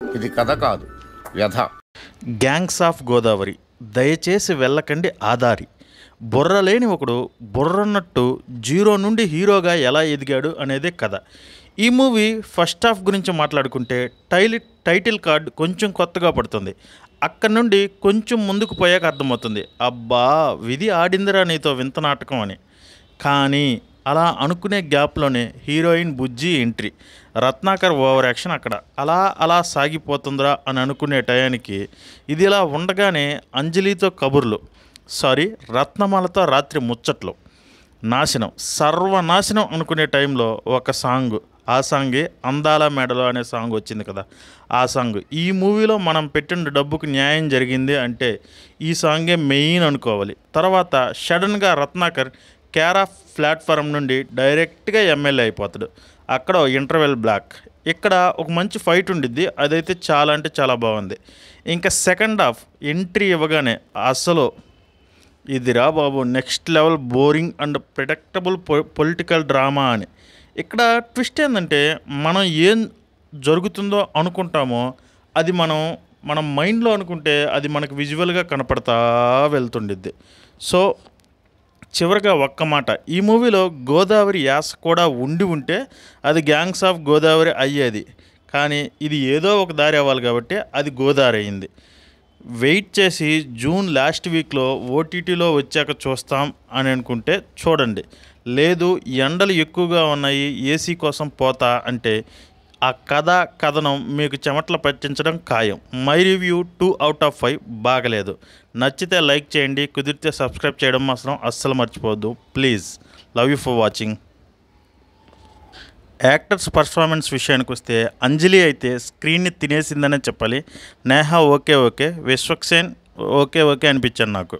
ఇది కథ కాదు, వ్యధ. Gangs of Godavari. దయచేసి వెళ్ళకండి ఆదారి. బుర్రలేని ఒకడు బుర్రన్నట్టు జీరో నుండి హీరోగా ఎలా ఎదిగాడు అనేదే కథ. ఈ మూవీ ఫస్ట్ హాఫ్ గురించి మాట్లాడుకుంటే టైటిల్ కార్డ్ కొంచెం కొత్తగా పడుతుంది. అక్కడి నుండి కొంచెం ముందుకు పోయాక అర్థమవుతుంది, అబ్బా విధి ఆడిందిరా నీతో వింత నాటకం అని. కానీ అలా అనుకునే గ్యాప్లోనే హీరోయిన్ బుజ్జి ఎంట్రీ, రత్నాకర్ ఓవర్ యాక్షన్ అక్కడ అలా సాగిపోతుందిరా అని అనుకునే టయానికి ఇది ఇలా ఉండగానే అంజలితో కబుర్లు, రత్నమాలతో రాత్రి ముచ్చట్లు, నాశనం సర్వనాశనం అనుకునే టైంలో ఒక సాంగ్, ఆ సాంగే అందాల మేడలో అనే సాంగ్ వచ్చింది కదా. ఆ సాంగ్ ఈ మూవీలో మనం పెట్టిన డబ్బుకు న్యాయం జరిగింది అంటే ఈ సాంగే మెయిన్ అనుకోవాలి. తర్వాత సడన్గా రత్నాకర్ కేర్ ఆఫ్ ప్లాట్ఫారం నుండి డైరెక్ట్గా ఎమ్మెల్యే అయిపోతాడు. అక్కడ ఇంటర్వెల్ బ్లాక్, ఇక్కడ ఒక మంచి ఫైట్ ఉండిద్ది, అదైతే చాలా అంటే చాలా బాగుంది. ఇంకా సెకండ్ హాఫ్ ఎంట్రీ ఇవ్వగానే అసలు ఇదిరా బాబు next level boring and predictable political drama అని. ఇక్కడ ట్విస్ట్ ఏంటంటే మనం ఏం జరుగుతుందో అనుకుంటామో అది మనం మైండ్లో అనుకుంటే అది మనకు విజువల్గా కనపడతా వెళ్తుండిద్ది. సో చివరిగా ఒక్క మాట, ఈ మూవీలో గోదావరి యాస కూడా ఉంటే అది గ్యాంగ్స్ ఆఫ్ గోదావరి అయ్యేది. కానీ ఇది ఏదో ఒక దారి అవ్వాలి కాబట్టి అది గోదావరి అయింది. వెయిట్ చేసి జూన్ లాస్ట్ వీక్లో ఓటీటీలో వచ్చాక చూస్తాం అని అనుకుంటే చూడండి. లేదు ఎండలు ఎక్కువగా ఉన్నాయి ఏసీ కోసం పోతా అంటే ఆ కథనం మీకు చెమటలు పట్టించడం ఖాయం. మై రివ్యూ 2 out of 5 బాగలేదు. నచ్చితే లైక్ చేయండి, కుదిరితే సబ్స్క్రైబ్ చేయడం మాత్రం అస్సలు మర్చిపోవద్దు please. Love you for watching. Actors performance విషయానికి వస్తే అంజలి అయితే స్క్రీన్ని తినేసిందనే చెప్పాలి. నేహా ఓకే, విశ్వక్సేన్ ఓకే అనిపించాను నాకు.